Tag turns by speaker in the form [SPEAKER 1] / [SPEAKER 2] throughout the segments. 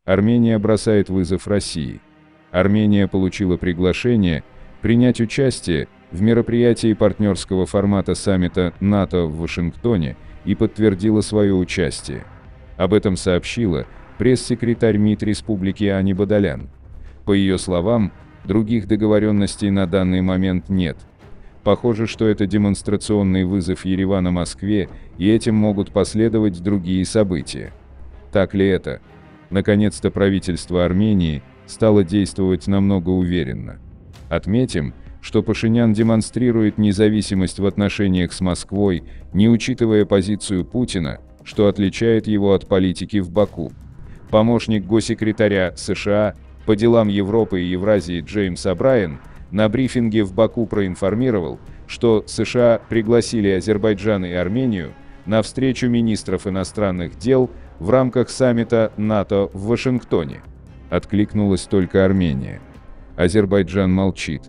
[SPEAKER 1] Армения бросает вызов России. Армения получила приглашение принять участие в мероприятии партнерского формата саммита НАТО в Вашингтоне и подтвердила свое участие. Об этом сообщила пресс-секретарь МИД Республики Ани Бадалян. По ее словам, других договоренностей на данный момент нет. Похоже, что это демонстрационный вызов Еревана Москве, и этим могут последовать другие события. Так ли это? Наконец-то правительство Армении стало действовать намного уверенно. Отметим, что Пашинян демонстрирует независимость в отношениях с Москвой, не учитывая позицию Путина, что отличает его от политики в Баку. Помощник госсекретаря США по делам Европы и Евразии Джеймс О'Брайен на брифинге в Баку проинформировал, что США пригласили Азербайджан и Армению на встречу министров иностранных дел в рамках саммита НАТО в Вашингтоне. Откликнулась только Армения. Азербайджан молчит.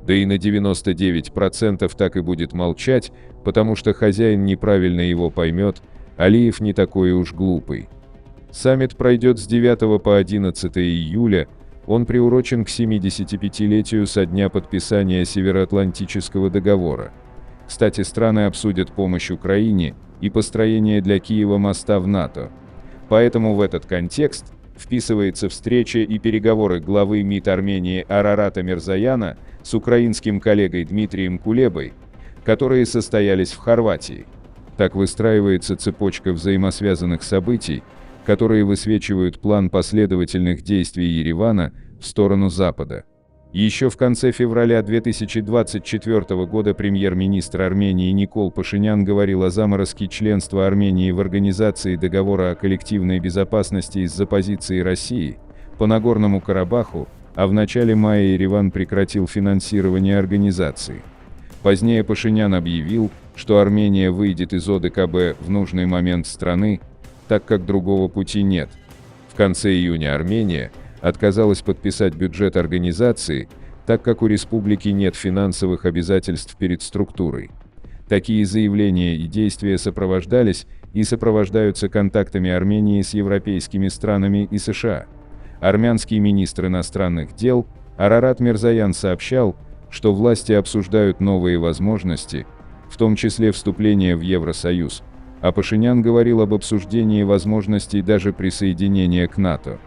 [SPEAKER 1] Да и на 99% так и будет молчать, потому что хозяин неправильно его поймет, Алиев не такой уж глупый. Саммит пройдет с 9 по 11 июля, он приурочен к 75-летию со дня подписания Североатлантического договора. Кстати, страны обсудят помощь Украине и построение для Киева моста в НАТО. Поэтому в этот контекст вписывается встреча и переговоры главы МИД Армении Арарата Мирзояна с украинским коллегой Дмитрием Кулебой, которые состоялись в Хорватии. Так выстраивается цепочка взаимосвязанных событий, которые высвечивают план последовательных действий Еревана в сторону Запада. Еще в конце февраля 2024 года премьер-министр Армении Никол Пашинян говорил о заморозке членства Армении в Организации договора о коллективной безопасности из-за позиции России по Нагорному Карабаху, а в начале мая Ереван прекратил финансирование организации. Позднее Пашинян объявил, что Армения выйдет из ОДКБ в нужный момент страны, так как другого пути нет. В конце июня Армения отказалась подписать бюджет организации, так как у республики нет финансовых обязательств перед структурой. Такие заявления и действия сопровождались и сопровождаются контактами Армении с европейскими странами и США. Армянский министр иностранных дел Арарат Мирзоян сообщал, что власти обсуждают новые возможности, в том числе вступление в Евросоюз, а Пашинян говорил об обсуждении возможностей даже присоединения к НАТО.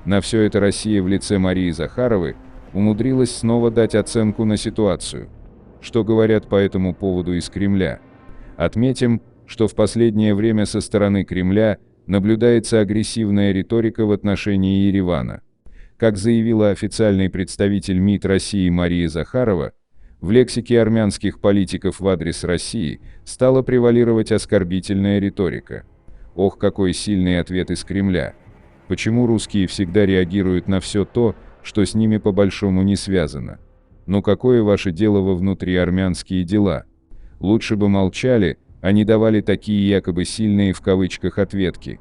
[SPEAKER 1] На все это Россия в лице Марии Захаровой умудрилась снова дать оценку на ситуацию. Что говорят по этому поводу из Кремля? Отметим, что в последнее время со стороны Кремля наблюдается агрессивная риторика в отношении Еревана. Как заявила официальный представитель МИД России Мария Захарова, в лексике армянских политиков в адрес России стала превалировать оскорбительная риторика. Ох, какой сильный ответ из Кремля! Почему русские всегда реагируют на все то, что с ними по-большому не связано? Ну какое ваше дело во внутриармянские дела? Лучше бы молчали, а не давали такие якобы сильные в кавычках ответки.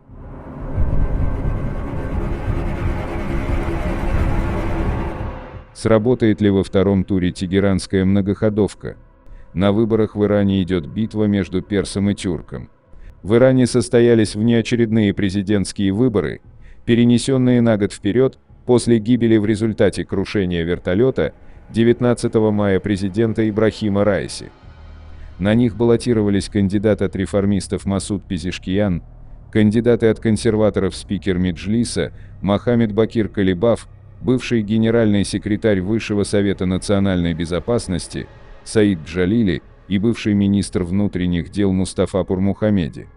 [SPEAKER 1] Сработает ли во втором туре тегеранская многоходовка? На выборах в Иране идет битва между персом и тюрком. В Иране состоялись внеочередные президентские выборы, перенесенные на год вперед после гибели в результате крушения вертолета 19 мая президента Ибрахима Раиси. На них баллотировались кандидат от реформистов Масуд Пезешкиян, кандидаты от консерваторов спикер Меджлиса Мохаммед Бакир Калибаф, бывший генеральный секретарь Высшего совета национальной безопасности Саид Джалили и бывший министр внутренних дел Мустафа Пурмухамеди.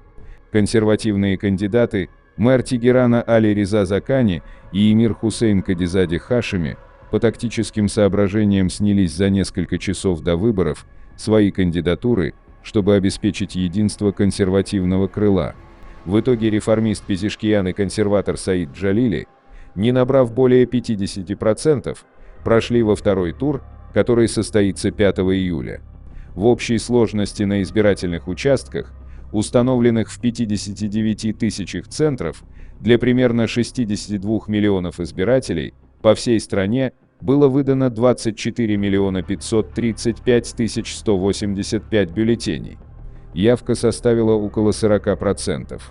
[SPEAKER 1] Консервативные кандидаты мэр Тегерана Али Реза Закани и эмир Хусейн Кадизаде Хашими по тактическим соображениям снялись за несколько часов до выборов свои кандидатуры, чтобы обеспечить единство консервативного крыла. В итоге реформист Пезешкиян и консерватор Саид Джалили, не набрав более 50%, прошли во второй тур, который состоится 5 июля. В общей сложности на избирательных участках, установленных в 59 тысячах центров, для примерно 62 миллионов избирателей по всей стране было выдано 24 миллиона 535 тысяч 185 бюллетеней. Явка составила около 40%.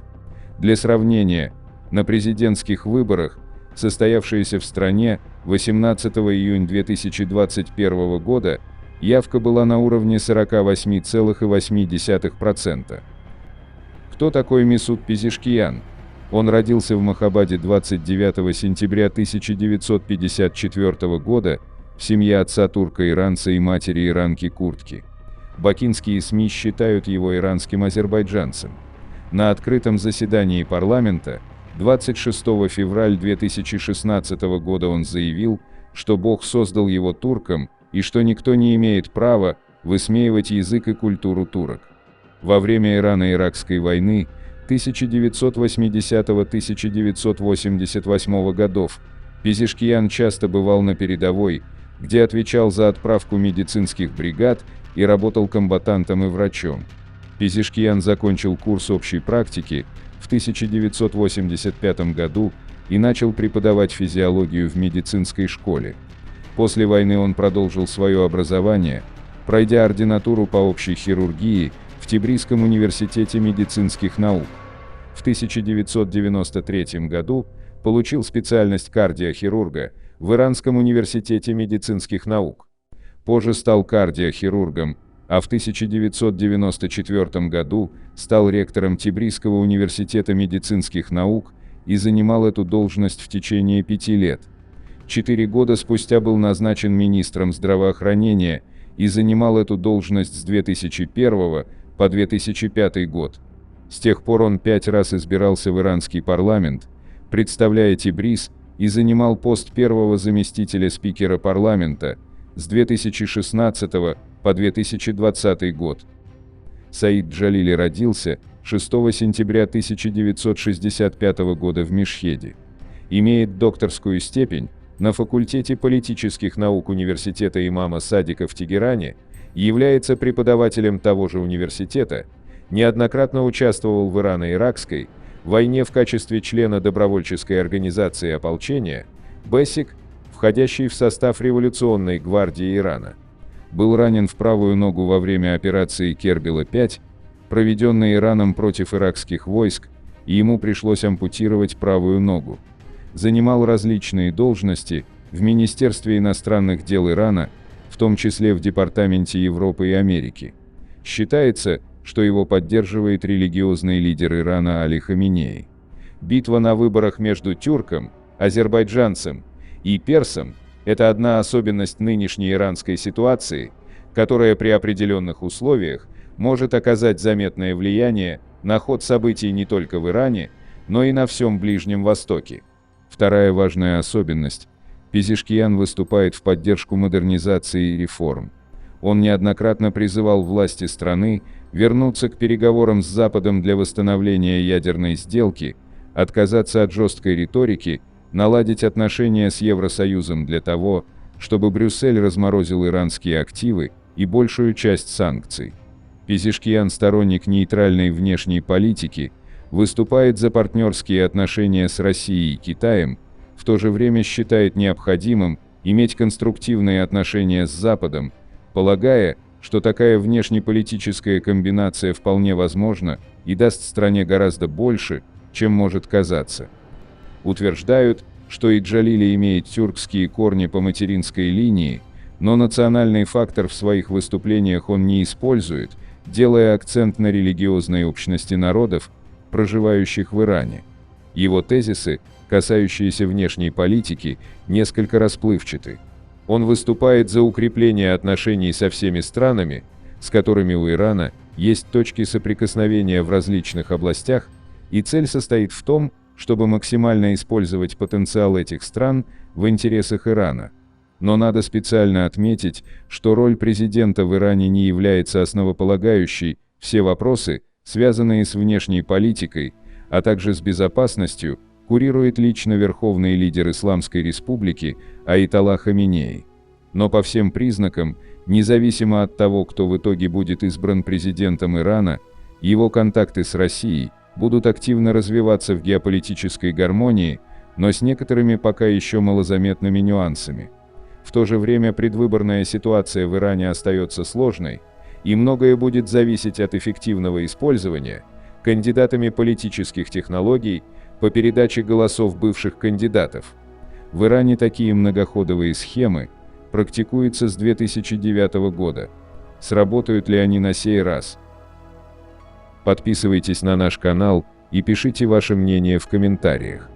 [SPEAKER 1] Для сравнения, на президентских выборах состоявшееся в стране 18 июня 2021 года, явка была на уровне 48,8%. Кто такой Месут Пезешкиян? Он родился в Махабаде 29 сентября 1954 года в семье отца турка-иранца и матери иранки-курдки. Бакинские СМИ считают его иранским азербайджанцем. На открытом заседании парламента 26 февраля 2016 года он заявил, что Бог создал его турком и что никто не имеет права высмеивать язык и культуру турок. Во время Ирано-Иракской войны 1980-1988 годов Пезешкиян часто бывал на передовой, где отвечал за отправку медицинских бригад и работал комбатантом и врачом. Пезешкиян закончил курс общей практики в 1985 году и начал преподавать физиологию в медицинской школе. После войны он продолжил свое образование, пройдя ординатуру по общей хирургии в Тебризском университете медицинских наук. В 1993 году получил специальность кардиохирурга в Иранском университете медицинских наук. Позже стал кардиохирургом, а в 1994 году стал ректором Тебризского университета медицинских наук и занимал эту должность в течение 5 лет. 4 года спустя был назначен министром здравоохранения и занимал эту должность с 2001 по 2005 год. С тех пор он 5 раз избирался в иранский парламент, представляя Тебриз, и занимал пост первого заместителя спикера парламента с 2016 по 2020 год. Саид Джалили родился 6 сентября 1965 года в Мешхеде. Имеет докторскую степень на факультете политических наук университета имама Садика в Тегеране, является преподавателем того же университета, неоднократно участвовал в Ирано-Иракской войне в качестве члена добровольческой организации ополчения «Бесик», входящей в состав революционной гвардии Ирана. Был ранен в правую ногу во время операции Кербела-5, проведенной Ираном против иракских войск, и ему пришлось ампутировать правую ногу. Занимал различные должности в Министерстве иностранных дел Ирана, в том числе в Департаменте Европы и Америки. Считается, что его поддерживает религиозный лидер Ирана Али Хаминеи. Битва на выборах между тюрком, азербайджанцем и персом – это одна особенность нынешней иранской ситуации, которая при определенных условиях может оказать заметное влияние на ход событий не только в Иране, но и на всем Ближнем Востоке. Вторая важная особенность – Пезешкиян выступает в поддержку модернизации и реформ. Он неоднократно призывал власти страны вернуться к переговорам с Западом для восстановления ядерной сделки, отказаться от жесткой риторики, наладить отношения с Евросоюзом для того, чтобы Брюссель разморозил иранские активы и большую часть санкций. Пезешкиян, сторонник нейтральной внешней политики, выступает за партнерские отношения с Россией и Китаем, в то же время считает необходимым иметь конструктивные отношения с Западом, полагая, что такая внешнеполитическая комбинация вполне возможна и даст стране гораздо больше, чем может казаться. Утверждают, что и Джалили имеет тюркские корни по материнской линии, но национальный фактор в своих выступлениях он не использует, делая акцент на религиозной общности народов, проживающих в Иране. Его тезисы, касающиеся внешней политики, несколько расплывчаты. Он выступает за укрепление отношений со всеми странами, с которыми у Ирана есть точки соприкосновения в различных областях, и цель состоит в том, чтобы максимально использовать потенциал этих стран в интересах Ирана. Но надо специально отметить, что роль президента в Иране не является основополагающей, все вопросы, связанные с внешней политикой, а также с безопасностью, курирует лично верховный лидер Исламской Республики Аятолла Хаминеи. Но по всем признакам, независимо от того, кто в итоге будет избран президентом Ирана, его контакты с Россией будут активно развиваться в геополитической гармонии, но с некоторыми пока еще малозаметными нюансами. В то же время предвыборная ситуация в Иране остается сложной, и многое будет зависеть от эффективного использования кандидатами политических технологий по передаче голосов бывших кандидатов. В Иране такие многоходовые схемы практикуются с 2009 года. Сработают ли они на сей раз? Подписывайтесь на наш канал и пишите ваше мнение в комментариях.